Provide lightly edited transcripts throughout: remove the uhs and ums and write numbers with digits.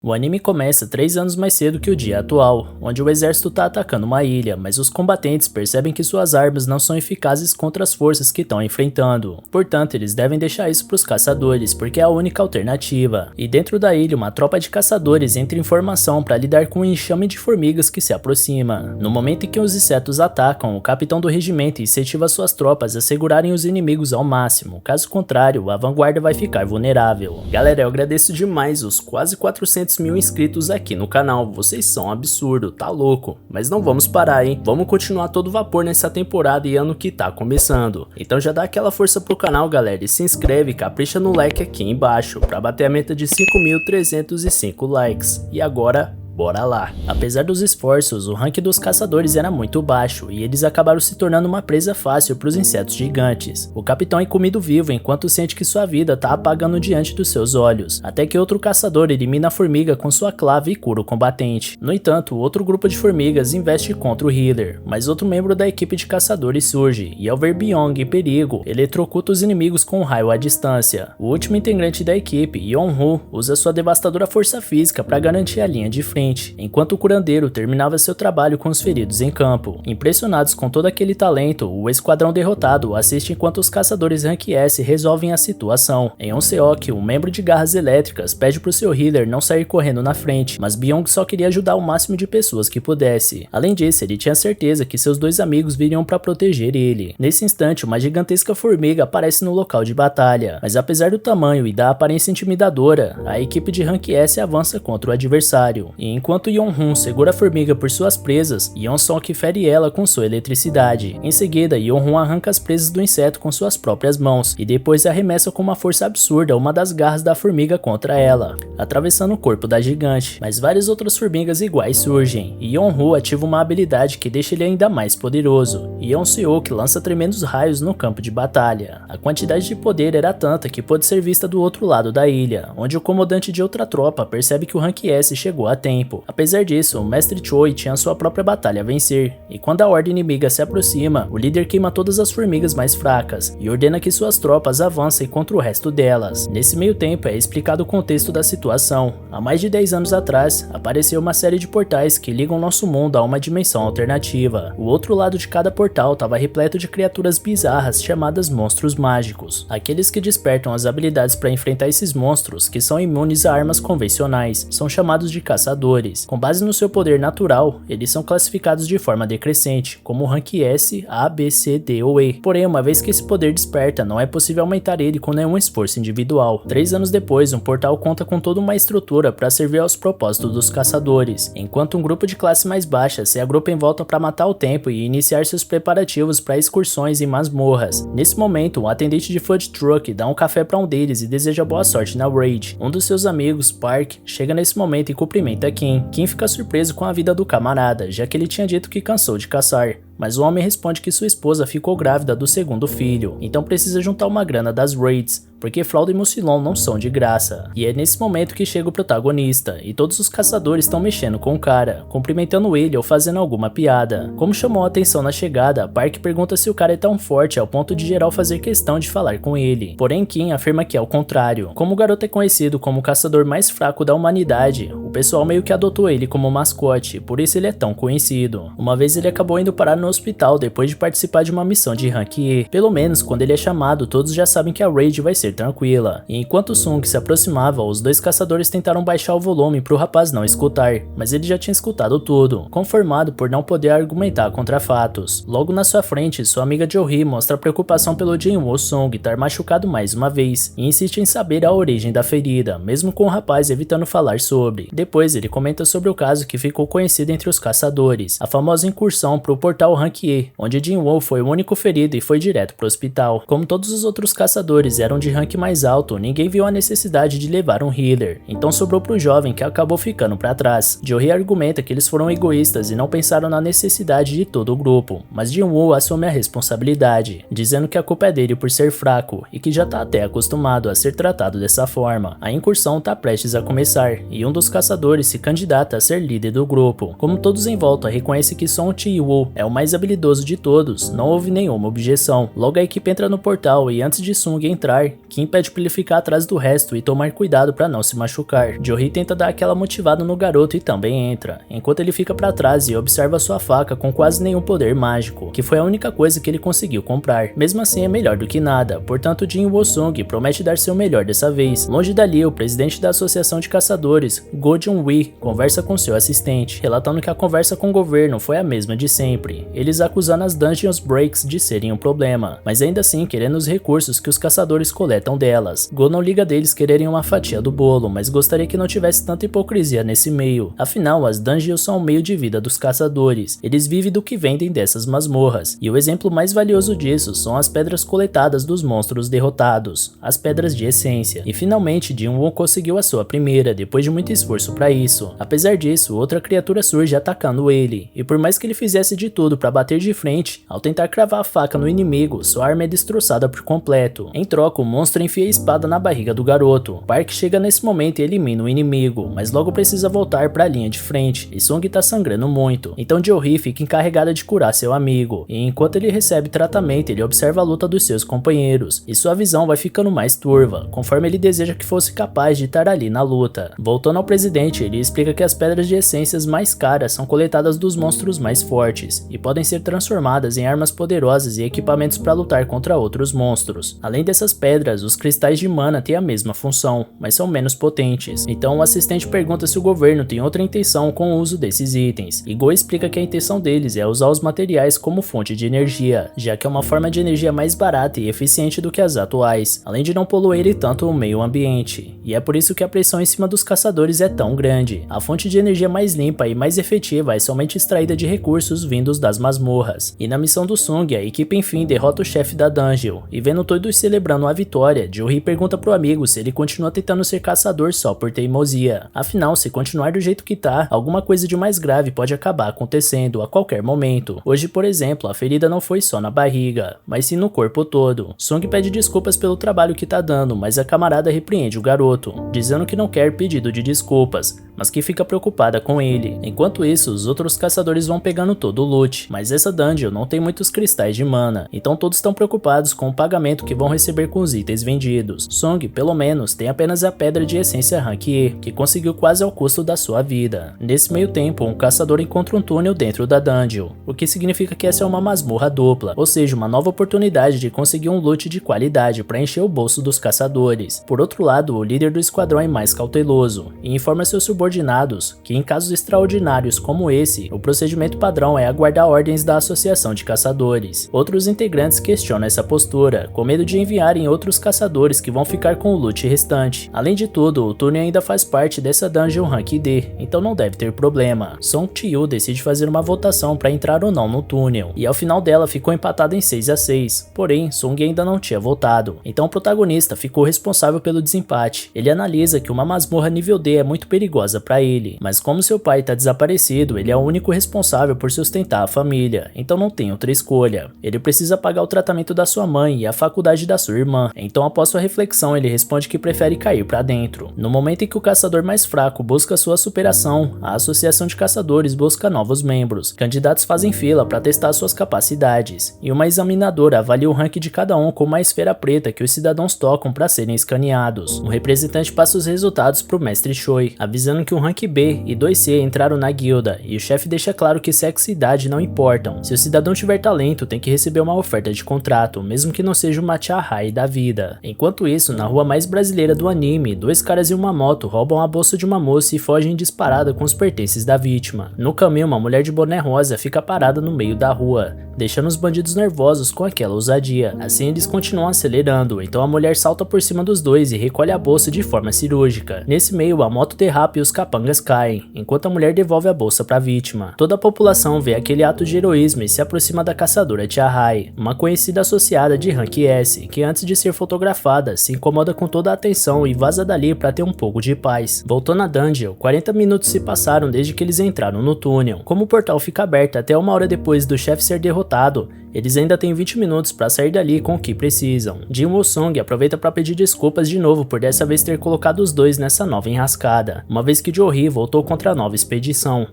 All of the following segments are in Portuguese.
O anime começa 3 anos mais cedo que o dia atual, onde o exército está atacando uma ilha, mas os combatentes percebem que suas armas não são eficazes contra as forças que estão enfrentando. Portanto, eles devem deixar isso para os caçadores, porque é a única alternativa. E dentro da ilha, uma tropa de caçadores entra em formação para lidar com um enxame de formigas que se aproxima. No momento em que os insetos atacam, o capitão do regimento incentiva suas tropas a segurarem os inimigos ao máximo, caso contrário, a vanguarda vai ficar vulnerável. Galera, eu agradeço demais os quase 400 mil inscritos aqui no canal, vocês são um absurdo, tá louco, mas não vamos parar, hein, vamos continuar todo vapor nessa temporada e ano que tá começando, então já dá aquela força pro canal, galera, e se inscreve, capricha no like aqui embaixo, pra bater a meta de 5.305 likes, e agora bora lá. Apesar dos esforços, o rank dos caçadores era muito baixo e eles acabaram se tornando uma presa fácil para os insetos gigantes. O capitão é comido vivo enquanto sente que sua vida tá apagando diante dos seus olhos, até que outro caçador elimina a formiga com sua clava e cura o combatente. No entanto, outro grupo de formigas investe contra o healer, mas outro membro da equipe de caçadores surge e ao ver Byung em perigo, eletrocuta os inimigos com um raio à distância. O último integrante da equipe, Yeon-Woo, usa sua devastadora força física para garantir a linha de frente, enquanto o curandeiro terminava seu trabalho com os feridos em campo. Impressionados com todo aquele talento, o esquadrão derrotado assiste enquanto os caçadores Rank S resolvem a situação. Em Onseok, um membro de garras elétricas pede pro seu healer não sair correndo na frente, mas Byung só queria ajudar o máximo de pessoas que pudesse. Além disso, ele tinha certeza que seus dois amigos viriam para proteger ele. Nesse instante, uma gigantesca formiga aparece no local de batalha, mas apesar do tamanho e da aparência intimidadora, a equipe de Rank S avança contra o adversário. Enquanto Yeon-Hun segura a formiga por suas presas, Yeon-Sok fere ela com sua eletricidade. Em seguida, Yeon-Hun arranca as presas do inseto com suas próprias mãos, e depois arremessa com uma força absurda uma das garras da formiga contra ela, atravessando o corpo da gigante. Mas várias outras formigas iguais surgem, e Yeon-Hun ativa uma habilidade que deixa ele ainda mais poderoso, e Yeon-Seok lança tremendos raios no campo de batalha. A quantidade de poder era tanta que pôde ser vista do outro lado da ilha, onde o comandante de outra tropa percebe que o Rank S chegou a tempo. Apesar disso, o mestre Choi tinha sua própria batalha a vencer, e quando a horda inimiga se aproxima, o líder queima todas as formigas mais fracas e ordena que suas tropas avancem contra o resto delas. Nesse meio tempo é explicado o contexto da situação. Há mais de 10 anos atrás, apareceu uma série de portais que ligam nosso mundo a uma dimensão alternativa. O outro lado de cada portal estava repleto de criaturas bizarras chamadas monstros mágicos. Aqueles que despertam as habilidades para enfrentar esses monstros, que são imunes a armas convencionais, são chamados de caçadores. Com base no seu poder natural, eles são classificados de forma decrescente, como Rank S, A, B, C, D ou E. Porém, uma vez que esse poder desperta, não é possível aumentar ele com nenhum esforço individual. 3 anos depois, um portal conta com toda uma estrutura para servir aos propósitos dos caçadores, enquanto um grupo de classe mais baixa se agrupa em volta para matar o tempo e iniciar seus preparativos para excursões em masmorras. Nesse momento, um atendente de food truck dá um café para um deles e deseja boa sorte na raid. Um dos seus amigos, Park, chega nesse momento e cumprimenta Kim fica surpreso com a vida do camarada, já que ele tinha dito que cansou de caçar. Mas o homem responde que sua esposa ficou grávida do segundo filho, então precisa juntar uma grana das raids, porque fralda e mucilon não são de graça. E é nesse momento que chega o protagonista, e todos os caçadores estão mexendo com o cara, cumprimentando ele ou fazendo alguma piada. Como chamou a atenção na chegada, Park pergunta se o cara é tão forte ao ponto de geral fazer questão de falar com ele. Porém, Kim afirma que é o contrário. Como o garoto é conhecido como o caçador mais fraco da humanidade, o pessoal meio que adotou ele como mascote, por isso ele é tão conhecido. Uma vez ele acabou indo parar no hospital depois de participar de uma missão de Rank E. Pelo menos, quando ele é chamado, todos já sabem que a raid vai ser tranquila. E enquanto Sung se aproximava, os dois caçadores tentaram baixar o volume pro rapaz não escutar, mas ele já tinha escutado tudo, conformado por não poder argumentar contra fatos. Logo na sua frente, sua amiga Jo-hee mostra preocupação pelo Jin-woo Sung estar machucado mais uma vez, e insiste em saber a origem da ferida, mesmo com o rapaz evitando falar sobre. Depois ele comenta sobre o caso que ficou conhecido entre os caçadores, a famosa incursão pro portal Rank E, onde Jin-woo foi o único ferido e foi direto pro hospital. Como todos os outros caçadores eram de rank mais alto, ninguém viu a necessidade de levar um healer, então sobrou pro jovem que acabou ficando pra trás. Jo-hee argumenta que eles foram egoístas e não pensaram na necessidade de todo o grupo, mas Jin-woo assume a responsabilidade, dizendo que a culpa é dele por ser fraco e que já tá até acostumado a ser tratado dessa forma. A incursão tá prestes a começar, e um dos caçadores se candidata a ser líder do grupo. Como todos em volta reconhecem que Song Ji-woo é o mais habilidoso de todos, não houve nenhuma objeção. Logo a equipe entra no portal e antes de Sung entrar, que impede pra ele ficar atrás do resto e tomar cuidado pra não se machucar. Johri tenta dar aquela motivada no garoto e também entra, enquanto ele fica pra trás e observa sua faca com quase nenhum poder mágico, que foi a única coisa que ele conseguiu comprar. Mesmo assim é melhor do que nada, portanto Jin Woo-sung promete dar seu melhor dessa vez. Longe dali, o presidente da Associação de Caçadores, Go Jun-wi, conversa com seu assistente, relatando que a conversa com o governo foi a mesma de sempre, eles acusando as Dungeons Breaks de serem um problema, mas ainda assim querendo os recursos que os caçadores coletam delas. Go não liga deles quererem uma fatia do bolo, mas gostaria que não tivesse tanta hipocrisia nesse meio, afinal as Dungeons são o meio de vida dos caçadores, eles vivem do que vendem dessas masmorras, e o exemplo mais valioso disso são as pedras coletadas dos monstros derrotados, as pedras de essência, e finalmente Jin-woo conseguiu a sua primeira, depois de muito esforço para isso. Apesar disso, outra criatura surge atacando ele, e por mais que ele fizesse de tudo para bater de frente, ao tentar cravar a faca no inimigo, sua arma é destroçada por completo. Em troca, o monstro enfia a espada na barriga do garoto. Park chega nesse momento e elimina o inimigo, mas logo precisa voltar para a linha de frente, e Sung tá sangrando muito, então Jo-hee fica encarregada de curar seu amigo, e enquanto ele recebe tratamento, ele observa a luta dos seus companheiros, e sua visão vai ficando mais turva, conforme ele deseja que fosse capaz de estar ali na luta. Voltando ao presidente, ele explica que as pedras de essências mais caras são coletadas dos monstros mais fortes, e podem ser transformadas em armas poderosas e equipamentos para lutar contra outros monstros. Além dessas pedras, os cristais de mana têm a mesma função, mas são menos potentes, então o assistente pergunta se o governo tem outra intenção com o uso desses itens, e Go explica que a intenção deles é usar os materiais como fonte de energia, já que é uma forma de energia mais barata e eficiente do que as atuais, além de não poluir tanto o meio ambiente, e é por isso que a pressão em cima dos caçadores é tão grande. A fonte de energia mais limpa e mais efetiva é somente extraída de recursos vindos das masmorras, e na missão do Sung, a equipe enfim derrota o chefe da dungeon, e vendo todos celebrando a vitória, Jo-hee pergunta pro amigo se ele continua tentando ser caçador só por teimosia. Afinal, se continuar do jeito que tá, alguma coisa de mais grave pode acabar acontecendo a qualquer momento. Hoje, por exemplo, a ferida não foi só na barriga, mas sim no corpo todo. Sung pede desculpas pelo trabalho que tá dando, mas a camarada repreende o garoto, dizendo que não quer pedido de desculpas, mas que fica preocupada com ele. Enquanto isso, os outros caçadores vão pegando todo o loot, mas essa dungeon não tem muitos cristais de mana, então todos estão preocupados com o pagamento que vão receber com os itens vendidos. Sung, pelo menos, tem apenas a pedra de essência Rank E, que conseguiu quase ao custo da sua vida. Nesse meio tempo, um caçador encontra um túnel dentro da dungeon, o que significa que essa é uma masmorra dupla, ou seja, uma nova oportunidade de conseguir um loot de qualidade para encher o bolso dos caçadores. Por outro lado, o líder do esquadrão é mais cauteloso e informa seus subordinados que em casos extraordinários como esse, o procedimento padrão é aguardar ordens da Associação de Caçadores. Outros integrantes questionam essa postura, com medo de enviarem outros caçadores que vão ficar com o loot restante. Além de tudo, o túnel ainda faz parte dessa dungeon Rank D, então não deve ter problema. Song Chi-yu decide fazer uma votação para entrar ou não no túnel, e ao final dela ficou empatada em 6-6, porém Sung ainda não tinha votado, então o protagonista ficou responsável pelo desempate. Ele analisa que uma masmorra nível D é muito perigosa para ele, mas como seu pai está desaparecido, ele é o único responsável por sustentar a família, então não tem outra escolha. Ele precisa pagar o tratamento da sua mãe e a faculdade da sua irmã, então após sua reflexão ele responde que prefere cair para dentro. No momento em que o caçador mais fraco busca sua superação, a Associação de Caçadores busca novos membros. Candidatos fazem fila para testar suas capacidades, e uma examinadora avalia o rank de cada um com uma esfera preta que os cidadãos tocam para serem escaneados. Um representante passa os resultados para o mestre Choi, avisando que o rank B e 2C entraram na guilda, e o chefe deixa claro que sexo e idade não importam. Se o cidadão tiver talento, tem que receber uma oferta de contrato, mesmo que não seja uma Chahai da vida. Enquanto isso, na rua mais brasileira do anime, dois caras em uma moto roubam a bolsa de uma moça e fogem disparada com os pertences da vítima. No caminho, uma mulher de boné rosa fica parada no meio da rua, deixando os bandidos nervosos com aquela ousadia. Assim eles continuam acelerando, então a mulher salta por cima dos dois e recolhe a bolsa de forma cirúrgica. Nesse meio, a moto derrapa e os capangas caem, enquanto a mulher devolve a bolsa para a vítima. Toda a população vê aquele ato de heroísmo e se aproxima da caçadora Chahai, uma conhecida associada de Rank S, que antes de ser fotografada, se incomoda com toda a atenção e vaza dali para ter um pouco de paz. Voltando à dungeon, 40 minutos se passaram desde que eles entraram no túnel. Como o portal fica aberto até uma hora depois do chefe ser derrotado, Eles ainda têm 20 minutos para sair dali com o que precisam. Jin Woo-sung aproveita para pedir desculpas de novo por dessa vez ter colocado os dois nessa nova enrascada, uma vez que Jo-hee voltou contra a nova expedição,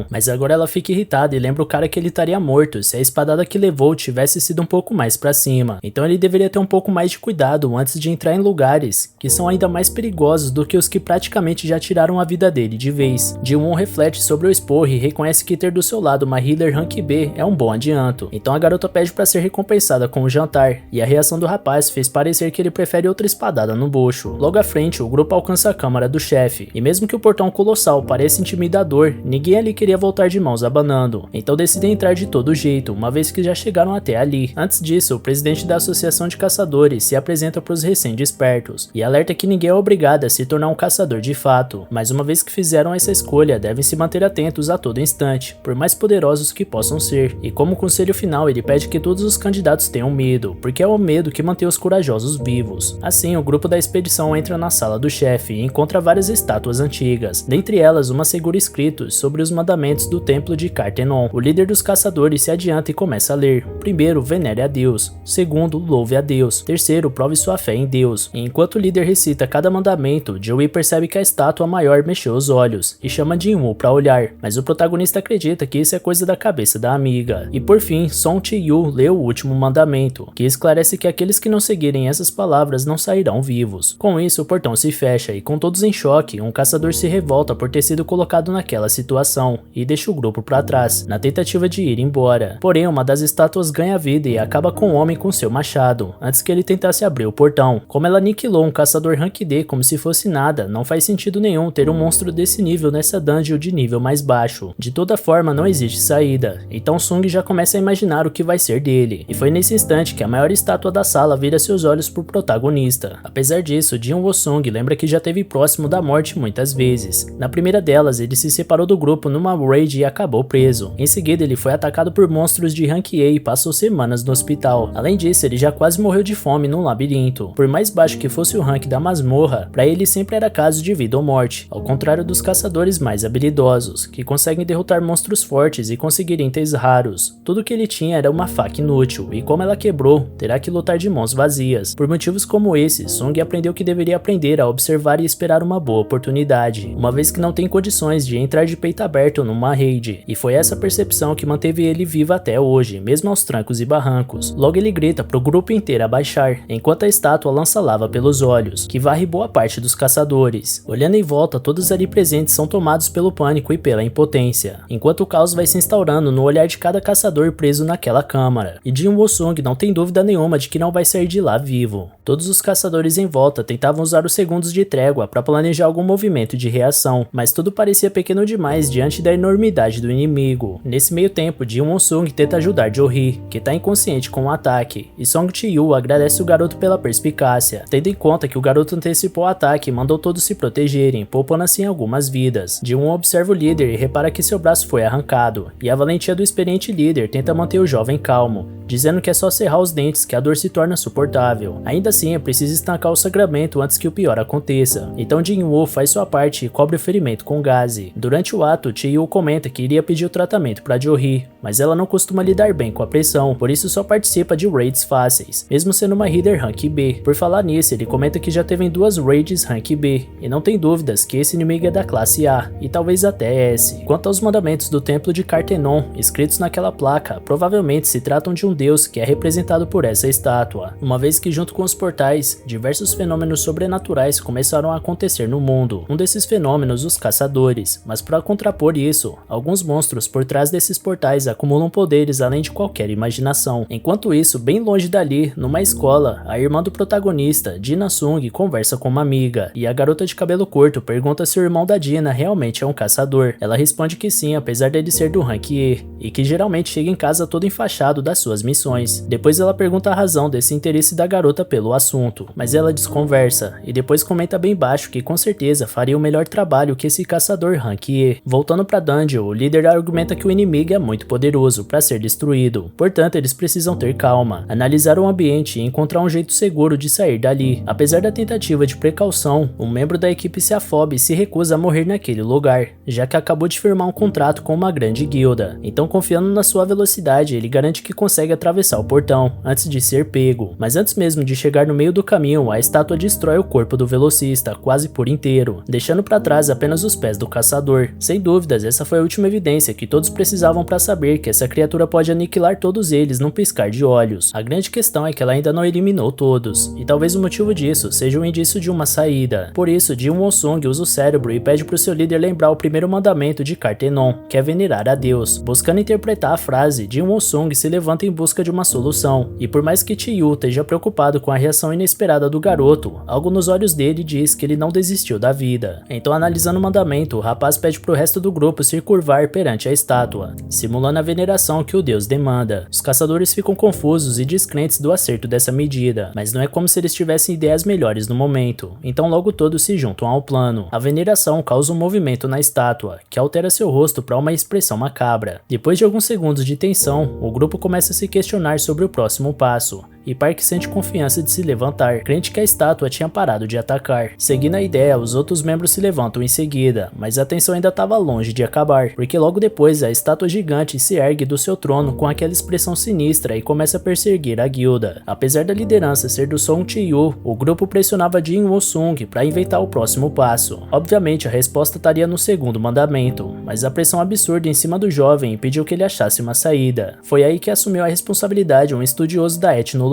mas agora ela fica irritada e lembra o cara que ele estaria morto se a espadada que levou tivesse sido um pouco mais para cima, então ele deveria ter um pouco mais de cuidado antes de entrar em lugares que são ainda mais perigosos do que os que praticamente já tiraram a vida dele de vez. Ji-won reflete sobre o esporro e reconhece que ter do seu lado uma healer rank B é um bom adianto, então a garota pede para ser recompensada com o jantar, e a reação do rapaz fez parecer que ele prefere outra espadada no bucho. Logo à frente, o grupo alcança a câmara do chefe, e mesmo que o portão colossal pareça intimidador, ninguém ali queria voltar de mãos abanando, então decidem entrar de todo jeito, uma vez que já chegaram até ali. Antes disso, o presidente da Associação de Caçadores se apresenta para os recém-despertos, e alerta que ninguém é obrigado a se tornar um caçador de fato, mas uma vez que fizeram essa escolha, devem se manter atentos a todo instante, por mais poderosos que possam ser, e como conselho final ele pede que todos os candidatos tenham medo, porque é o medo que mantém os corajosos vivos. Assim, o grupo da expedição entra na sala do chefe e encontra várias estátuas antigas, dentre elas uma segura escritos sobre os mandamentos do templo de Cartenon. O líder dos caçadores se adianta e começa a ler. Primeiro, venere a Deus. Segundo, louve a Deus. Terceiro, prove sua fé em Deus. E enquanto o líder recita cada mandamento, Joey percebe que a estátua maior mexeu os olhos e chama Jin-woo para olhar, mas o protagonista acredita que isso é coisa da cabeça da amiga. E por fim, Song Chi-yu lê o último mandamento, que esclarece que aqueles que não seguirem essas palavras não sairão vivos. Com isso, o portão se fecha e, com todos em choque, um caçador se revolta por ter sido colocado naquela situação e deixa o grupo para trás, na tentativa de ir embora. Porém, uma das estátuas ganha vida e acaba com o homem com seu machado, antes que ele tentasse abrir o portão. Como ela aniquilou um caçador rank D como se fosse nada, não faz sentido nenhum ter um monstro desse nível nessa dungeon de nível mais baixo. De toda forma, não existe saída, então Sung já começa a imaginar o que vai ser dele, e foi nesse instante que a maior estátua da sala vira seus olhos pro protagonista. Apesar disso, Jin Woo-sung lembra que já esteve próximo da morte muitas vezes. Na primeira delas, ele se separou do grupo numa raid e acabou preso. Em seguida, ele foi atacado por monstros de rank A e passou semanas no hospital. Além disso, ele já quase morreu de fome num labirinto. Por mais baixo que fosse o rank da masmorra, para ele sempre era caso de vida ou morte, ao contrário dos caçadores mais habilidosos, que conseguem derrotar monstros fortes e conseguir itens raros. Tudo que ele tinha era uma faca inútil, e como ela quebrou, terá que lutar de mãos vazias. Por motivos como esse, Sung aprendeu que deveria aprender a observar e esperar uma boa oportunidade, uma vez que não tem condições de entrar de peito aberto numa raid, e foi essa percepção que manteve ele vivo até hoje, mesmo aos trancos e barrancos. Logo ele grita pro grupo inteiro abaixar, enquanto a estátua lança lava pelos olhos, que varre boa parte dos caçadores. Olhando em volta, todos ali presentes são tomados pelo pânico e pela impotência, enquanto o caos vai se instaurando no olhar de cada caçador preso naquela câmara, e Jin Woo-sung não tem dúvida nenhuma de que não vai sair de lá vivo. Todos os caçadores em volta tentavam usar os segundos de trégua para planejar algum movimento de reação, mas tudo parecia pequeno demais diante da enormidade do inimigo. Nesse meio tempo, Jin Woo-sung tenta ajudar Jo-hee, que está inconsciente com o ataque, e Song Chi-yu agradece o garoto pela perspicácia, tendo em conta que o garoto antecipou o ataque e mandou todos se protegerem, poupando assim algumas vidas. Jin-woo observa o líder e repara que seu braço foi arrancado, e a valentia do experiente líder tenta manter o jovem calmo, dizendo que é só cerrar os dentes que a dor se torna suportável. Ainda assim, é preciso estancar o sangramento antes que o pior aconteça. Então Jin-woo faz sua parte e cobre o ferimento com gaze. Durante o ato, Chi-yu comenta que iria pedir o tratamento para Jo-hee, mas ela não costuma lidar bem com a pressão, por isso só participa de raids fáceis, mesmo sendo uma healer rank B. Por falar nisso, ele comenta que já teve em 2 raids rank B, e não tem dúvidas que esse inimigo é da classe A, e talvez até S. Quanto aos mandamentos do templo de Cartenon, escritos naquela placa, provavelmente se tratam de um deus que é representado por essa estátua, uma vez que junto com os portais, diversos fenômenos sobrenaturais começaram a acontecer no mundo. Um desses fenômenos, os caçadores, mas para contrapor isso, alguns monstros por trás desses portais acumulam poderes além de qualquer imaginação. Enquanto isso, bem longe dali, numa escola, a irmã do protagonista, Dina Sung, conversa com uma amiga, e a garota de cabelo curto pergunta se o irmão da Dina realmente é um caçador. Ela responde que sim, apesar dele ser do rank E, e que geralmente chega em casa todo enfaixado das suas missões. Depois ela pergunta a razão desse interesse da garota pelo assunto, mas ela desconversa, e depois comenta bem baixo que com certeza faria o melhor trabalho que esse caçador rank E. Voltando pra dungeon, o líder argumenta que o inimigo é muito poderoso para ser destruído, portanto eles precisam ter calma, analisar o ambiente e encontrar um jeito seguro de sair dali. Apesar da tentativa de precaução, um membro da equipe se afoba e se recusa a morrer naquele lugar, já que acabou de firmar um contrato com uma grande guilda, alta. Então, confiando na sua velocidade, ele garante que consegue atravessar o portão antes de ser pego. Mas antes mesmo de chegar no meio do caminho, a estátua destrói o corpo do velocista quase por inteiro, deixando para trás apenas os pés do caçador. Sem dúvidas, essa foi a última evidência que todos precisavam para saber que essa criatura pode aniquilar todos eles num piscar de olhos. A grande questão é que ela ainda não eliminou todos, e talvez o motivo disso seja um indício de uma saída. Por isso, Jin Woo-sung usa o cérebro e pede para o seu líder lembrar o primeiro mandamento de Cartenon, que é venerar a Deus. Buscando interpretar a frase, Jin Woo-sung se levanta em busca de uma solução, e por mais que Chi-Yu esteja preocupado com a reação inesperada do garoto, algo nos olhos dele diz que ele não desistiu da vida. Então, analisando o mandamento, o rapaz pede pro resto do grupo se curvar perante a estátua, simulando a veneração que o deus demanda. Os caçadores ficam confusos e descrentes do acerto dessa medida, mas não é como se eles tivessem ideias melhores no momento, então logo todos se juntam ao plano. A veneração causa um movimento na estátua, que altera seu rosto para uma expressão macabra. Depois de alguns segundos de tensão, o grupo começa a se questionar sobre o próximo passo, e Park sente confiança de se levantar, crente que a estátua tinha parado de atacar. Seguindo a ideia, os outros membros se levantam em seguida, mas a tensão ainda estava longe de acabar, porque logo depois a estátua gigante se ergue do seu trono com aquela expressão sinistra e começa a perseguir a guilda. Apesar da liderança ser do Song Chi-Yu, o grupo pressionava Jin Woo-sung para inventar o próximo passo. Obviamente a resposta estaria no segundo mandamento, mas a pressão absurda em cima do jovem impediu que ele achasse uma saída. Foi aí que assumiu a responsabilidade um estudioso da etnologia,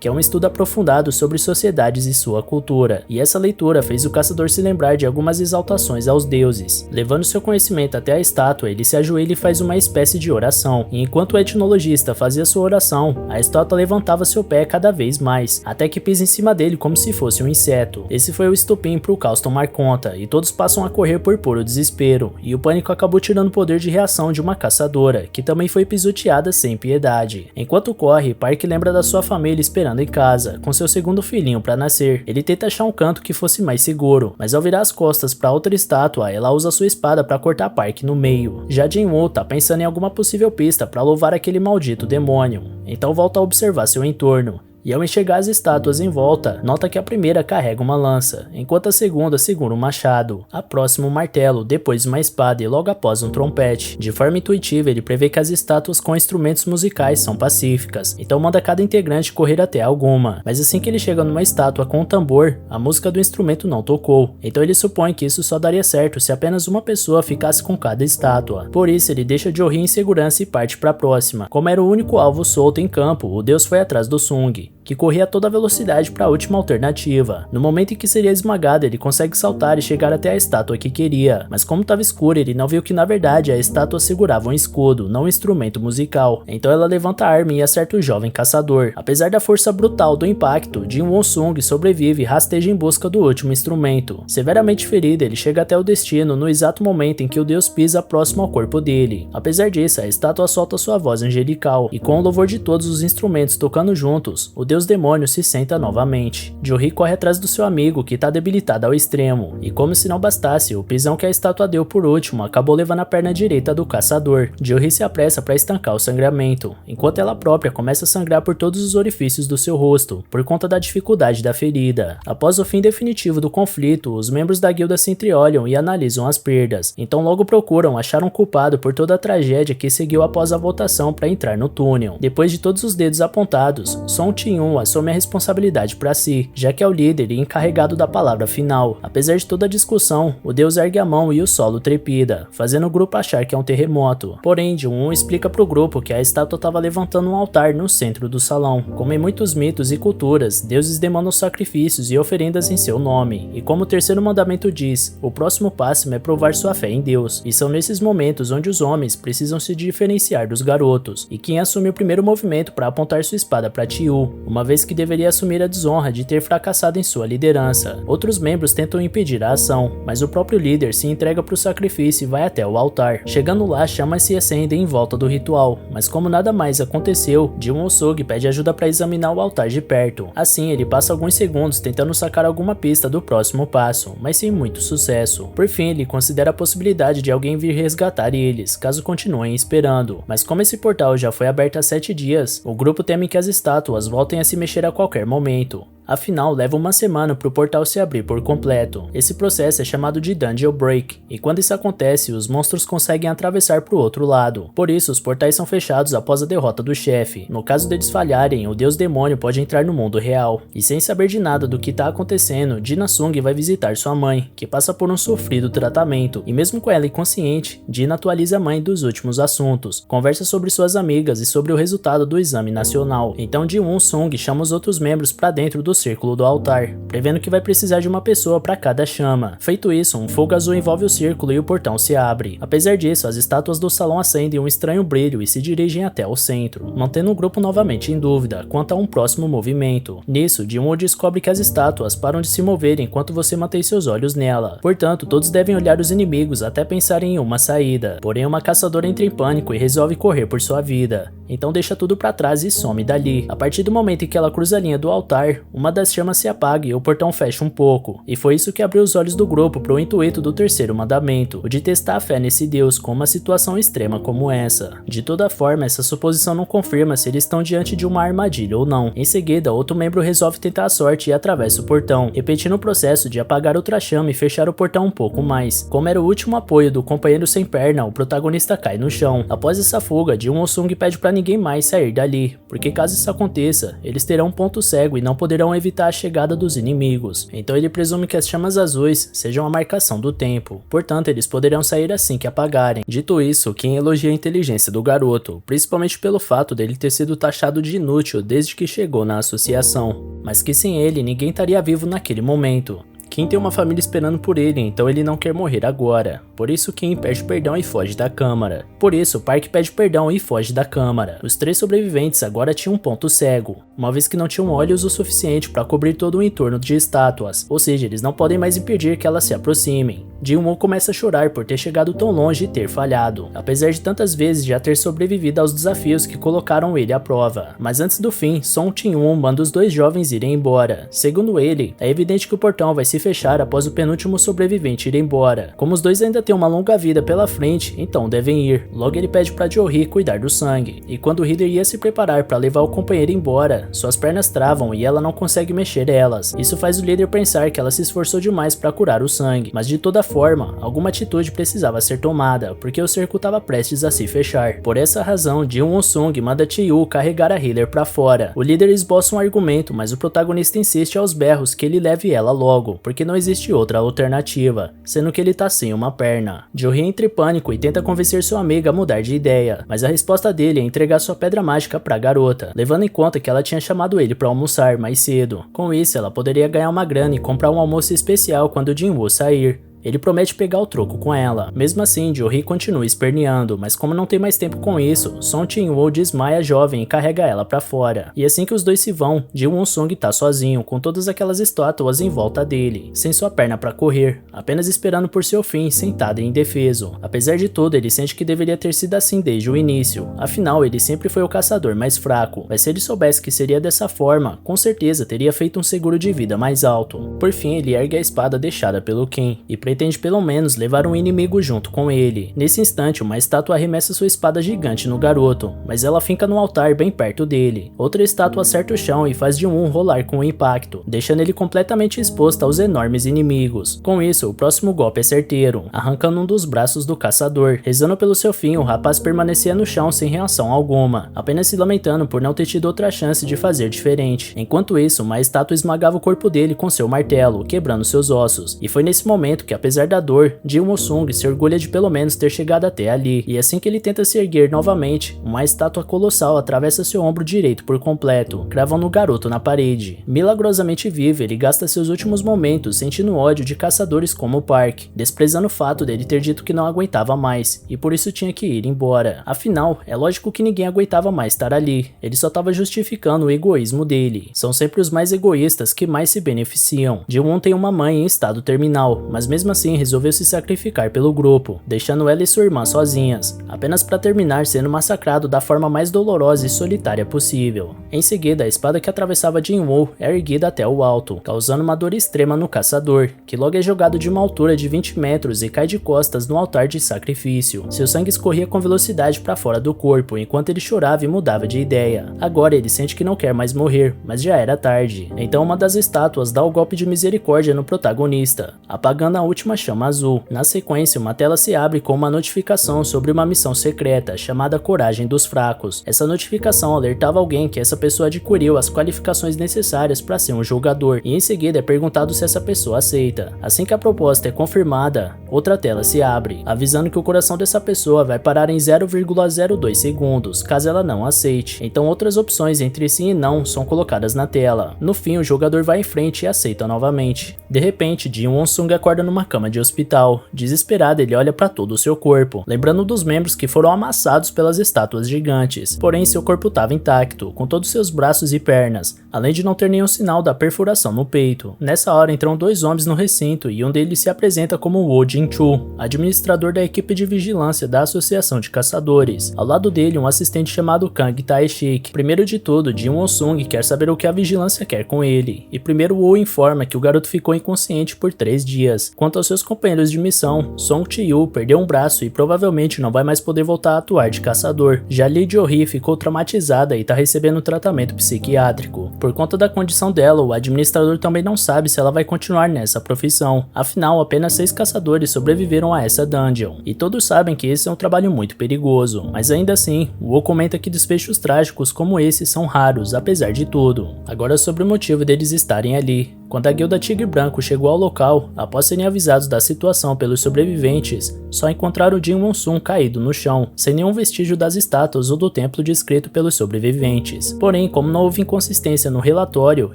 que é um estudo aprofundado sobre sociedades e sua cultura, e essa leitura fez o caçador se lembrar de algumas exaltações aos deuses. Levando seu conhecimento até a estátua, ele se ajoelha e faz uma espécie de oração, e enquanto o etnologista fazia sua oração, a estátua levantava seu pé cada vez mais, até que pisa em cima dele como se fosse um inseto. Esse foi o estopim para o caos tomar conta, e todos passam a correr por puro desespero, e o pânico acabou tirando o poder de reação de uma caçadora, que também foi pisoteada sem piedade. Enquanto corre, Park lembra da sua família esperando em casa, com seu segundo filhinho para nascer. Ele tenta achar um canto que fosse mais seguro, mas ao virar as costas para outra estátua, ela usa sua espada para cortar Park no meio. Já Jin-Woo tá pensando em alguma possível pista para louvar aquele maldito demônio, então volta a observar seu entorno. E ao enxergar as estátuas em volta, nota que a primeira carrega uma lança, enquanto a segunda segura um machado, a próxima um martelo, depois uma espada e logo após um trompete. De forma intuitiva, ele prevê que as estátuas com instrumentos musicais são pacíficas, então manda cada integrante correr até alguma. Mas assim que ele chega numa estátua com um tambor, a música do instrumento não tocou, então ele supõe que isso só daria certo se apenas uma pessoa ficasse com cada estátua. Por isso, ele deixa Jory em segurança e parte para a próxima. Como era o único alvo solto em campo, o deus foi atrás do Sung, que corria a toda velocidade para a última alternativa. No momento em que seria esmagado, ele consegue saltar e chegar até a estátua que queria, mas como estava escuro, ele não viu que na verdade a estátua segurava um escudo, não um instrumento musical. Então ela levanta a arma e acerta o jovem caçador. Apesar da força brutal do impacto, Jin Woo-sung sobrevive e rasteja em busca do último instrumento. Severamente ferido, ele chega até o destino no exato momento em que o deus pisa próximo ao corpo dele. Apesar disso, a estátua solta sua voz angelical, e com o louvor de todos os instrumentos tocando juntos, o deus demônio se senta novamente. Jory corre atrás do seu amigo, que está debilitado ao extremo, e como se não bastasse, o pisão que a estátua deu por último acabou levando a perna direita do caçador. Jory se apressa para estancar o sangramento, enquanto ela própria começa a sangrar por todos os orifícios do seu rosto, por conta da dificuldade da ferida. Após o fim definitivo do conflito, os membros da guilda se entreolham e analisam as perdas, então logo procuram achar um culpado por toda a tragédia que seguiu após a votação para entrar no túnel. Depois de todos os dedos apontados, Song Chi-Yun assume a responsabilidade para si, já que é o líder e encarregado da palavra final. Apesar de toda a discussão, o deus ergue a mão e o solo trepida, fazendo o grupo achar que é um terremoto. Porém, Jin-Woo explica para o grupo que a estátua estava levantando um altar no centro do salão. Como em muitos mitos e culturas, deuses demandam sacrifícios e oferendas em seu nome, e como o terceiro mandamento diz, o próximo passo é provar sua fé em Deus, e são nesses momentos onde os homens precisam se diferenciar dos garotos, e quem assume o primeiro movimento para apontar sua espada para Chi-Yu, uma vez que deveria assumir a desonra de ter fracassado em sua liderança. Outros membros tentam impedir a ação, mas o próprio líder se entrega para o sacrifício e vai até o altar. Chegando lá, chamas se acendem em volta do ritual, mas como nada mais aconteceu, Jin Woo-sung pede ajuda para examinar o altar de perto. Assim, ele passa alguns segundos tentando sacar alguma pista do próximo passo, mas sem muito sucesso. Por fim, ele considera a possibilidade de alguém vir resgatar eles, caso continuem esperando. Mas como esse portal já foi aberto há 7 dias, o grupo teme que as estátuas voltem a se mexer a qualquer momento. Afinal, leva uma semana para o portal se abrir por completo. Esse processo é chamado de Dungeon Break, e quando isso acontece, os monstros conseguem atravessar para o outro lado. Por isso, os portais são fechados após a derrota do chefe. No caso deles falharem, o deus demônio pode entrar no mundo real. E sem saber de nada do que está acontecendo, Jin Sung vai visitar sua mãe, que passa por um sofrido tratamento, e mesmo com ela inconsciente, Jin atualiza a mãe dos últimos assuntos, conversa sobre suas amigas e sobre o resultado do exame nacional. Então Jin Sung chama os outros membros para dentro do círculo do altar, prevendo que vai precisar de uma pessoa para cada chama. Feito isso, um fogo azul envolve o círculo e o portão se abre. Apesar disso, as estátuas do salão acendem um estranho brilho e se dirigem até o centro, mantendo o grupo novamente em dúvida quanto a um próximo movimento. Nisso, Jin-Woo descobre que as estátuas param de se mover enquanto você mantém seus olhos nela. Portanto, todos devem olhar os inimigos até pensarem em uma saída. Porém, uma caçadora entra em pânico e resolve correr por sua vida. Então deixa tudo pra trás e some dali. A partir do momento em que ela cruza a linha do altar, uma das chamas se apaga e o portão fecha um pouco. E foi isso que abriu os olhos do grupo pro intuito do terceiro mandamento, o de testar a fé nesse deus com uma situação extrema como essa. De toda forma, essa suposição não confirma se eles estão diante de uma armadilha ou não. Em seguida, outro membro resolve tentar a sorte e atravessa o portão, repetindo o processo de apagar outra chama e fechar o portão um pouco mais. Como era o último apoio do companheiro sem perna, o protagonista cai no chão. Após essa fuga, Jin Sung pede pra ninguém mais sair dali, porque caso isso aconteça, eles terão um ponto cego e não poderão evitar a chegada dos inimigos. Então ele presume que as chamas azuis sejam a marcação do tempo, portanto eles poderão sair assim que apagarem. Dito isso, Kim elogia a inteligência do garoto, principalmente pelo fato dele ter sido taxado de inútil desde que chegou na associação, mas que sem ele ninguém estaria vivo naquele momento. Kim tem uma família esperando por ele, então ele não quer morrer agora. Por isso Kim pede perdão e foge da câmara. Por isso Park pede perdão e foge da câmara. Os 3 sobreviventes agora tinham um ponto cego, uma vez que não tinham olhos o suficiente para cobrir todo o entorno de estátuas, ou seja, eles não podem mais impedir que elas se aproximem. Jin-Woo começa a chorar por ter chegado tão longe e ter falhado, apesar de tantas vezes já ter sobrevivido aos desafios que colocaram ele à prova. Mas antes do fim, Song Jin-Woo manda os 2 jovens irem embora. Segundo ele, é evidente que o portão vai se fechar após o penúltimo sobrevivente ir embora. Como os 2 ainda têm uma longa vida pela frente, então devem ir. Logo ele pede para Jo-hee cuidar do sangue, e quando o Healer ia se preparar para levar o companheiro embora, suas pernas travam e ela não consegue mexer elas. Isso faz o líder pensar que ela se esforçou demais para curar o sangue, mas de toda forma, alguma atitude precisava ser tomada, porque o cerco estava prestes a se fechar. Por essa razão, Jin Sung manda Chi-Yu carregar a Healer para fora. O líder esboça um argumento, mas o protagonista insiste aos berros que ele leve ela logo, porque não existe outra alternativa, sendo que ele tá sem uma perna. Jo-hee entra em pânico e tenta convencer sua amiga a mudar de ideia, mas a resposta dele é entregar sua pedra mágica pra garota, levando em conta que ela tinha chamado ele para almoçar mais cedo. Com isso, ela poderia ganhar uma grana e comprar um almoço especial quando Jin-Woo sair. Ele promete pegar o troco com ela. Mesmo assim, Jo-hee continua esperneando, mas como não tem mais tempo com isso, Song Jin-Woo desmaia a jovem e carrega ela pra fora. E assim que os 2 se vão, Jin Sung tá sozinho, com todas aquelas estátuas em volta dele, sem sua perna pra correr, apenas esperando por seu fim, sentado e indefeso. Apesar de tudo, ele sente que deveria ter sido assim desde o início, afinal ele sempre foi o caçador mais fraco, mas se ele soubesse que seria dessa forma, com certeza teria feito um seguro de vida mais alto. Por fim, ele ergue a espada deixada pelo Kim, e pretende pelo menos levar um inimigo junto com ele. Nesse instante, uma estátua arremessa sua espada gigante no garoto, mas ela finca no altar bem perto dele. Outra estátua acerta o chão e faz Jin-Woo rolar com o impacto, deixando ele completamente exposto aos enormes inimigos. Com isso, o próximo golpe é certeiro, arrancando um dos braços do caçador. Rezando pelo seu fim, o rapaz permanecia no chão sem reação alguma, apenas se lamentando por não ter tido outra chance de fazer diferente. Enquanto isso, uma estátua esmagava o corpo dele com seu martelo, quebrando seus ossos. E foi nesse momento que, apesar da dor, Jin Sung se orgulha de pelo menos ter chegado até ali, e assim que ele tenta se erguer novamente, uma estátua colossal atravessa seu ombro direito por completo, cravando o garoto na parede. Milagrosamente vivo, ele gasta seus últimos momentos sentindo ódio de caçadores como o Park, desprezando o fato dele ter dito que não aguentava mais, e por isso tinha que ir embora. Afinal, é lógico que ninguém aguentava mais estar ali, ele só estava justificando o egoísmo dele. São sempre os mais egoístas que mais se beneficiam. Jin tem uma mãe em estado terminal, mas mesmo mesmo assim resolveu se sacrificar pelo grupo, deixando ela e sua irmã sozinhas, apenas para terminar sendo massacrado da forma mais dolorosa e solitária possível. Em seguida, a espada que atravessava Jin-Woo é erguida até o alto, causando uma dor extrema no caçador, que logo é jogado de uma altura de 20 metros e cai de costas no altar de sacrifício. Seu sangue escorria com velocidade para fora do corpo, enquanto ele chorava e mudava de ideia. Agora ele sente que não quer mais morrer, mas já era tarde. Então uma das estátuas dá o golpe de misericórdia no protagonista, apagando a última chama azul. Na sequência, uma tela se abre com uma notificação sobre uma missão secreta, chamada Coragem dos Fracos. Essa notificação alertava alguém que essa pessoa adquiriu as qualificações necessárias para ser um jogador, e em seguida é perguntado se essa pessoa aceita. Assim que a proposta é confirmada, outra tela se abre, avisando que o coração dessa pessoa vai parar em 0,02 segundos, caso ela não aceite. Então outras opções entre sim e não são colocadas na tela. No fim, o jogador vai em frente e aceita novamente. De repente, Jin Won-sung acorda numa cama de hospital. Desesperado, ele olha para todo o seu corpo, lembrando dos membros que foram amassados pelas estátuas gigantes. Porém, seu corpo estava intacto, com todos seus braços e pernas, além de não ter nenhum sinal da perfuração no peito. Nessa hora, entram dois homens no recinto e um deles se apresenta como Woo Jin-Choo, administrador da equipe de vigilância da Associação de Caçadores. Ao lado dele, um assistente chamado Kang Tae-shik. Primeiro de tudo, Jin Won-sung quer saber o que a vigilância quer com ele, e primeiro Woo informa que o garoto ficou inconsciente por 3 dias. Quanto aos seus companheiros de missão, Song Chi-yu perdeu um braço e provavelmente não vai mais poder voltar a atuar de caçador. Já Lee Jo-hee ficou traumatizada e está recebendo tratamento psiquiátrico. Por conta da condição dela, o administrador também não sabe se ela vai continuar nessa profissão. Afinal, apenas 6 caçadores sobreviveram a essa dungeon, e todos sabem que esse é um trabalho muito perigoso. Mas ainda assim, Woo comenta que desfechos trágicos como esse são raros, apesar de tudo. Agora sobre o motivo deles estarem ali. Quando a guilda Tigre Branco chegou ao local, após serem avisados da situação pelos sobreviventes, só encontraram Jin Won-sung caído no chão, sem nenhum vestígio das estátuas ou do templo descrito pelos sobreviventes. Porém, como não houve inconsistência no relatório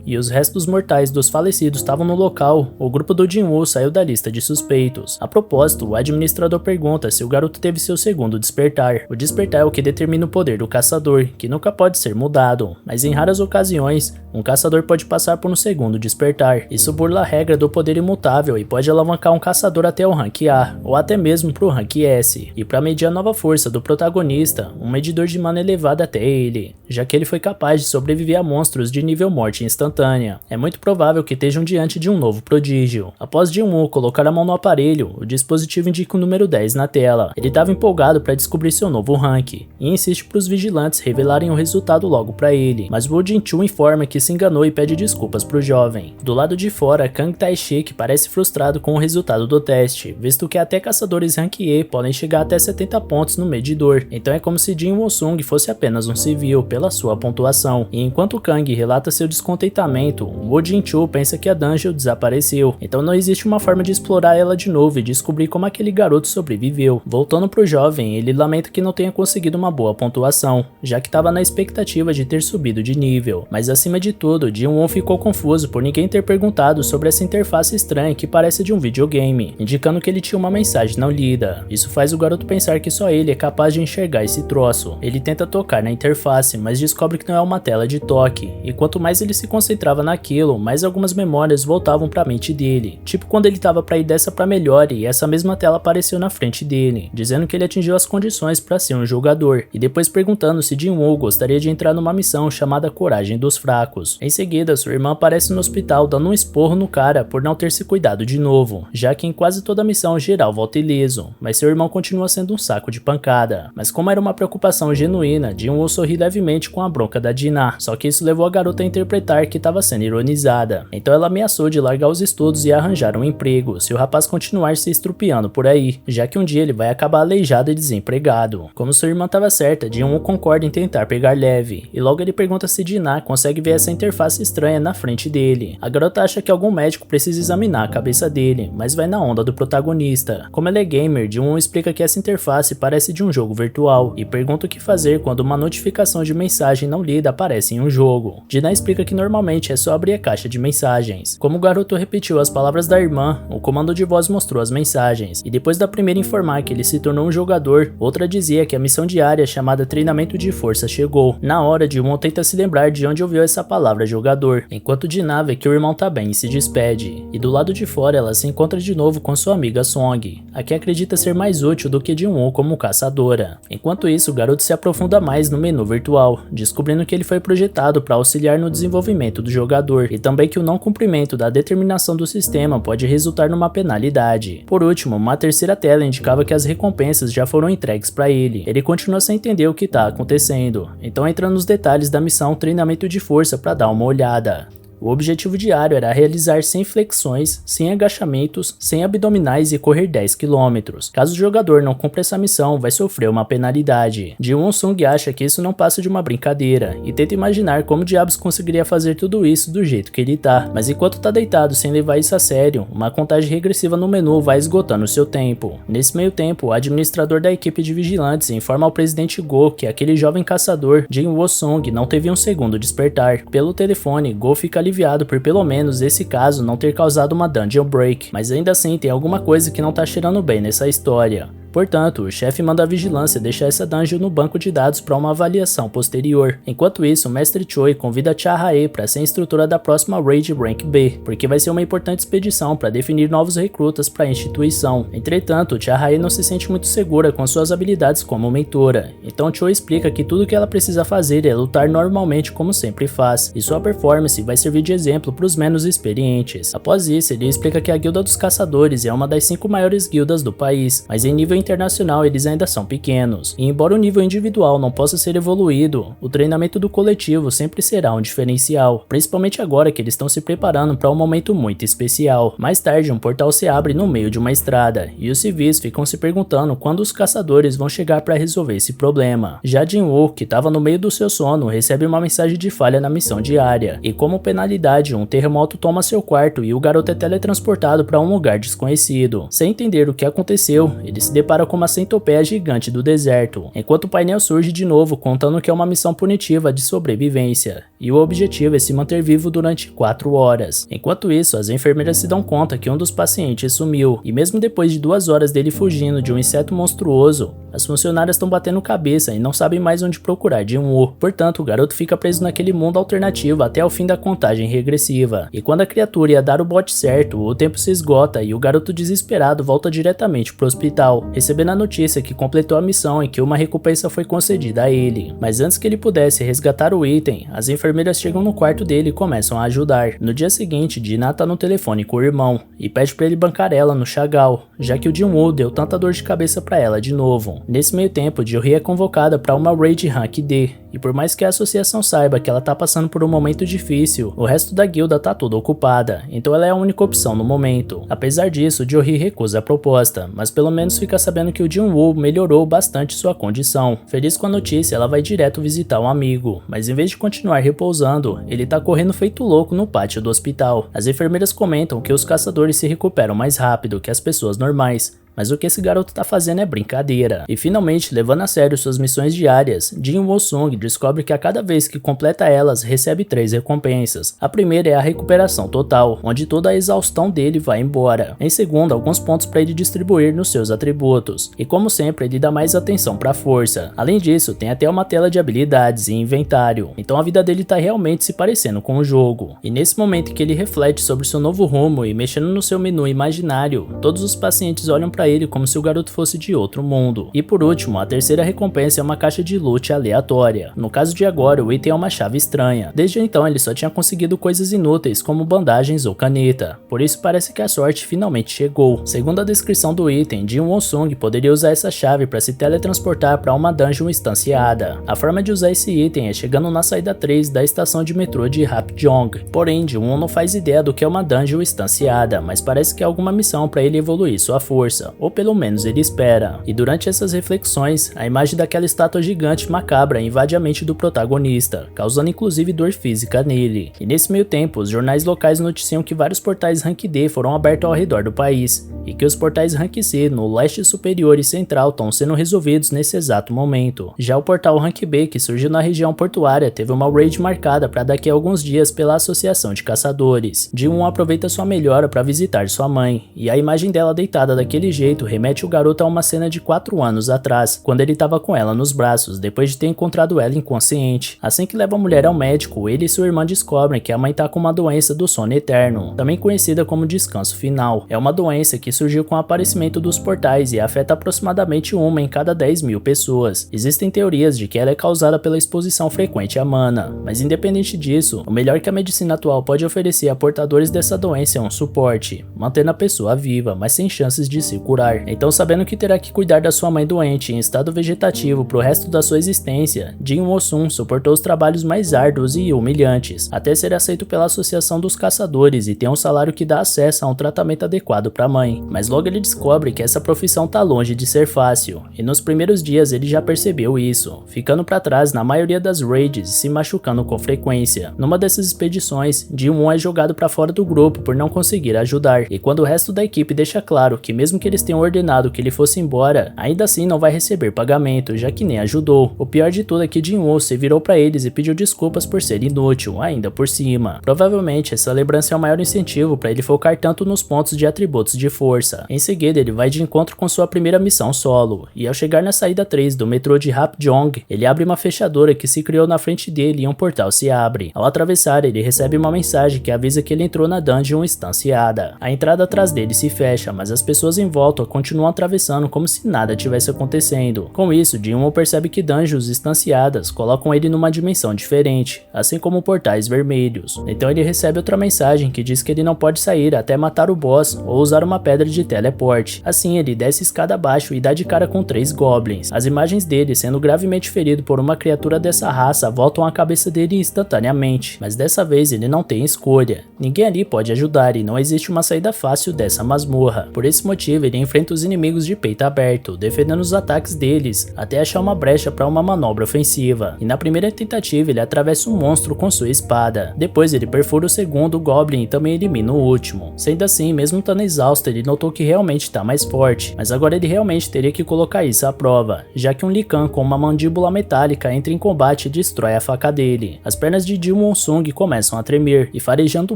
e os restos mortais dos falecidos estavam no local, o grupo do Jin-Woo saiu da lista de suspeitos. A propósito, o administrador pergunta se o garoto teve seu segundo despertar. O despertar é o que determina o poder do caçador, que nunca pode ser mudado, mas em raras ocasiões, um caçador pode passar por um segundo despertar. Isso burla a regra do poder imutável e pode alavancar um caçador até o rank A, ou até mesmo pro rank S. E para medir a nova força do protagonista, um medidor de mana elevado até ele, já que ele foi capaz de sobreviver a monstros de nível morte instantânea. É muito provável que estejam diante de um novo prodígio. Após Jin-Woo colocar a mão no aparelho, o dispositivo indica o número 10 na tela. Ele estava empolgado para descobrir seu novo rank, e insiste para os vigilantes revelarem o resultado logo para ele, mas Woo Jin-choo informa que se enganou e pede desculpas pro jovem. Do lado de fora, Kang Tae-shik parece frustrado com o resultado do teste, visto que até caçadores rank E podem chegar até 70 pontos no medidor, então é como se Jin Won-sung fosse apenas um civil pela sua pontuação. E enquanto Kang relata seu descontentamento, Woo Jin-choo pensa que a dungeon desapareceu, então não existe uma forma de explorar ela de novo e descobrir como aquele garoto sobreviveu. Voltando pro jovem, ele lamenta que não tenha conseguido uma boa pontuação, já que estava na expectativa de ter subido de nível, mas acima de tudo, Jin-Woo ficou confuso por ninguém ter perguntado sobre essa interface estranha que parece de um videogame, indicando que ele tinha uma mensagem não lida. Isso faz o garoto pensar que só ele é capaz de enxergar esse troço. Ele tenta tocar na interface, mas descobre que não é uma tela de toque, e quanto mais ele se concentrava naquilo, mais algumas memórias voltavam para a mente dele, tipo quando ele estava para ir dessa para melhor e essa mesma tela apareceu na frente dele, dizendo que ele atingiu as condições para ser um jogador, e depois perguntando se Jin-Woo gostaria de entrar numa missão chamada Coragem dos Fracos. Em seguida, sua irmã aparece no hospital dando um esporro no cara por não ter se cuidado de novo, já que em quase toda a missão geral volta ileso, mas seu irmão continua sendo um saco de pancada. Mas como era uma preocupação genuína, Jin-Woo sorri levemente com a bronca da Dina, só que isso levou a garota a interpretar que estava sendo ironizada. Então ela ameaçou de largar os estudos e arranjar um emprego se o rapaz continuar se estrupiando por aí, já que um dia ele vai acabar aleijado e desempregado. Como sua irmã estava certa, Jin-Woo concorda em tentar pegar leve, e logo ele pergunta se Dina consegue ver essa interface estranha na frente dele. A garota acha que algum médico precisa examinar a cabeça dele, mas vai na onda do protagonista. Como ele é gamer, Jin-Woo explica que essa interface parece de um jogo virtual, e pergunta o que fazer quando uma notificação de mensagem não lida aparece em um jogo. Dina explica que normalmente é só abrir a caixa de mensagens. Como o garoto repetiu as palavras da irmã, o comando de voz mostrou as mensagens, e depois da primeira informar que ele se tornou um jogador, outra dizia que a missão diária chamada Treinamento de Força chegou. Na hora, Jin-Woo tenta se lembrar de onde ouviu essa palavra jogador, enquanto Dina vê que o irmão irmão tá bem e se despede. E do lado de fora ela se encontra de novo com sua amiga Song, a que acredita ser mais útil do que Jin-woo como caçadora. Enquanto isso, o garoto se aprofunda mais no menu virtual, descobrindo que ele foi projetado para auxiliar no desenvolvimento do jogador, e também que o não cumprimento da determinação do sistema pode resultar numa penalidade. Por último, uma terceira tela indicava que as recompensas já foram entregues para ele. Ele continua sem entender o que está acontecendo, então entra nos detalhes da missão Treinamento de Força para dar uma olhada. O objetivo diário era realizar 100 flexões, 100 agachamentos, 100 abdominais e correr 10 km. Caso o jogador não cumpra essa missão, vai sofrer uma penalidade. Ji-won-sung acha que isso não passa de uma brincadeira e tenta imaginar como diabos conseguiria fazer tudo isso do jeito que ele tá, mas enquanto tá deitado sem levar isso a sério, uma contagem regressiva no menu vai esgotando seu tempo. Nesse meio tempo, o administrador da equipe de vigilantes informa ao presidente Go que aquele jovem caçador, Jin-woo-sung, não teve um segundo despertar. Pelo telefone, Go fica aliviado por pelo menos esse caso não ter causado uma dungeon break, mas ainda assim tem alguma coisa que não tá cheirando bem nessa história. Portanto, o chefe manda a vigilância deixar essa dungeon no banco de dados para uma avaliação posterior. Enquanto isso, o mestre Choi convida Cha Hae para ser instrutora da próxima Raid Rank B, porque vai ser uma importante expedição para definir novos recrutas para a instituição. Entretanto, Cha Hae não se sente muito segura com suas habilidades como mentora, então Choi explica que tudo que ela precisa fazer é lutar normalmente como sempre faz, e sua performance vai servir de exemplo para os menos experientes. Após isso, ele explica que a Guilda dos Caçadores é uma das 5 maiores guildas do país, mas em nível internacional eles ainda são pequenos, e embora o nível individual não possa ser evoluído, o treinamento do coletivo sempre será um diferencial, principalmente agora que eles estão se preparando para um momento muito especial. Mais tarde, um portal se abre no meio de uma estrada, e os civis ficam se perguntando quando os caçadores vão chegar para resolver esse problema. Já Jin-woo, que estava no meio do seu sono, recebe uma mensagem de falha na missão diária, e como penalidade, um terremoto toma seu quarto e o garoto é teletransportado para um lugar desconhecido. Sem entender o que aconteceu, ele se depara com uma centopeia gigante do deserto, enquanto o painel surge de novo contando que é uma missão punitiva de sobrevivência, e o objetivo é se manter vivo durante 4 horas. Enquanto isso, as enfermeiras se dão conta que um dos pacientes sumiu, e mesmo depois de 2 horas dele fugindo de um inseto monstruoso, as funcionárias estão batendo cabeça e não sabem mais onde procurar Jin-woo. Portanto, o garoto fica preso naquele mundo alternativo até o fim da contagem regressiva, e quando a criatura ia dar o bote certo, o tempo se esgota e o garoto desesperado volta diretamente pro hospital, recebendo a notícia que completou a missão e que uma recompensa foi concedida a ele. Mas antes que ele pudesse resgatar o item, as enfermeiras chegam no quarto dele e começam a ajudar. No dia seguinte, Dina tá no telefone com o irmão e pede pra ele bancar ela no Chagall, já que o Jin-woo deu tanta dor de cabeça pra ela de novo. Nesse meio tempo, Jo-hee é convocada pra uma Raid Rank D, e por mais que a associação saiba que ela tá passando por um momento difícil, o resto da guilda tá toda ocupada, então ela é a única opção no momento. Apesar disso, Jo-hee recusa a proposta, mas pelo menos fica sabendo que o Jin-woo melhorou bastante sua condição. Feliz com a notícia, ela vai direto visitar um amigo, mas em vez de continuar repousando, ele tá correndo feito louco no pátio do hospital. As enfermeiras comentam que os caçadores se recuperam mais rápido que as pessoas normais, mas o que esse garoto tá fazendo é brincadeira. E finalmente, levando a sério suas missões diárias, Jin-woo-sung descobre que a cada vez que completa elas, recebe 3 recompensas. A primeira é a recuperação total, onde toda a exaustão dele vai embora. Em segundo, alguns pontos para ele distribuir nos seus atributos. E como sempre, ele dá mais atenção para a força. Além disso, tem até uma tela de habilidades e inventário. Então a vida dele tá realmente se parecendo com o jogo. E nesse momento que ele reflete sobre seu novo rumo e mexendo no seu menu imaginário, todos os pacientes olham para ele como se o garoto fosse de outro mundo. E por último, a terceira recompensa é uma caixa de loot aleatória. No caso de agora, o item é uma chave estranha. Desde então, ele só tinha conseguido coisas inúteis como bandagens ou caneta. Por isso parece que a sorte finalmente chegou. Segundo a descrição do item, Jin-woo-sung poderia usar essa chave para se teletransportar para uma dungeon instanciada. A forma de usar esse item é chegando na saída 3 da estação de metrô de Hapjeong. Porém, Jin-woo não faz ideia do que é uma dungeon instanciada, mas parece que é alguma missão para ele evoluir sua força, ou pelo menos ele espera. E durante essas reflexões, a imagem daquela estátua gigante macabra invade a mente do protagonista, causando inclusive dor física nele. E nesse meio tempo, os jornais locais noticiam que vários portais Rank D foram abertos ao redor do país, e que os portais Rank C no leste superior e central estão sendo resolvidos nesse exato momento. Já o portal Rank B, que surgiu na região portuária, teve uma raid marcada para daqui a alguns dias pela Associação de Caçadores. Jin-woo aproveita sua melhora para visitar sua mãe, e a imagem dela deitada daquele jeito jeito remete o garoto a uma cena de 4 anos atrás, quando ele estava com ela nos braços, depois de ter encontrado ela inconsciente. Assim que leva a mulher ao médico, ele e sua irmã descobrem que a mãe tá com uma doença do sono eterno, também conhecida como descanso final. É uma doença que surgiu com o aparecimento dos portais e afeta aproximadamente 1 em cada 10.000 pessoas. Existem teorias de que ela é causada pela exposição frequente à mana, mas independente disso, o melhor que a medicina atual pode oferecer a portadores dessa doença é um suporte, mantendo a pessoa viva, mas sem chances de se curar. Então, sabendo que terá que cuidar da sua mãe doente em estado vegetativo pro resto da sua existência, Jin Woo-sun suportou os trabalhos mais árduos e humilhantes, até ser aceito pela Associação dos Caçadores e ter um salário que dá acesso a um tratamento adequado para a mãe. Mas logo ele descobre que essa profissão tá longe de ser fácil, e nos primeiros dias ele já percebeu isso, ficando para trás na maioria das raids e se machucando com frequência. Numa dessas expedições, Jin-woo é jogado para fora do grupo por não conseguir ajudar, e quando o resto da equipe deixa claro que mesmo que eles tenham ordenado que ele fosse embora, ainda assim não vai receber pagamento, já que nem ajudou. O pior de tudo é que Jin-woo se virou para eles e pediu desculpas por ser inútil, ainda por cima. Provavelmente essa lembrança é o maior incentivo para ele focar tanto nos pontos de atributos de força. Em seguida ele vai de encontro com sua primeira missão solo, e ao chegar na saída 3 do metrô de Hapjeong, ele abre uma fechadura que se criou na frente dele e um portal se abre. Ao atravessar, ele recebe uma mensagem que avisa que ele entrou na dungeon instanciada. A entrada atrás dele se fecha, mas as pessoas em volta continuam atravessando como se nada tivesse acontecendo. Com isso, Jin-woo percebe que dungeons instanciadas colocam ele numa dimensão diferente, assim como portais vermelhos. Então ele recebe outra mensagem que diz que ele não pode sair até matar o boss ou usar uma pedra de teleporte. Assim ele desce escada abaixo e dá de cara com 3 goblins. As imagens dele sendo gravemente ferido por uma criatura dessa raça voltam à cabeça dele instantaneamente, mas dessa vez ele não tem escolha. Ninguém ali pode ajudar e não existe uma saída fácil dessa masmorra. Por esse motivo ele enfrenta os inimigos de peito aberto, defendendo os ataques deles, até achar uma brecha para uma manobra ofensiva. E na primeira tentativa ele atravessa um monstro com sua espada. Depois ele perfura o segundo goblin e também elimina o último. Sendo assim, mesmo estando exausto, ele notou que realmente está mais forte, mas agora ele realmente teria que colocar isso à prova, já que um Lee Kang com uma mandíbula metálica entra em combate e destrói a faca dele. As pernas de Jin Woo-sung começam a tremer, e farejando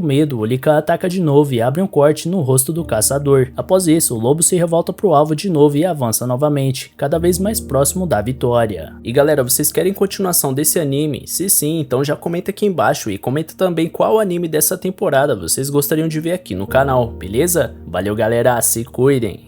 medo, o Lee Kang ataca de novo e abre um corte no rosto do caçador. Após isso, o lobo se revolta pro alvo de novo e avança novamente, cada vez mais próximo da vitória. E galera, vocês querem continuação desse anime? Se sim, então já comenta aqui embaixo e comenta também qual anime dessa temporada vocês gostariam de ver aqui no canal, beleza? Valeu galera, se cuidem!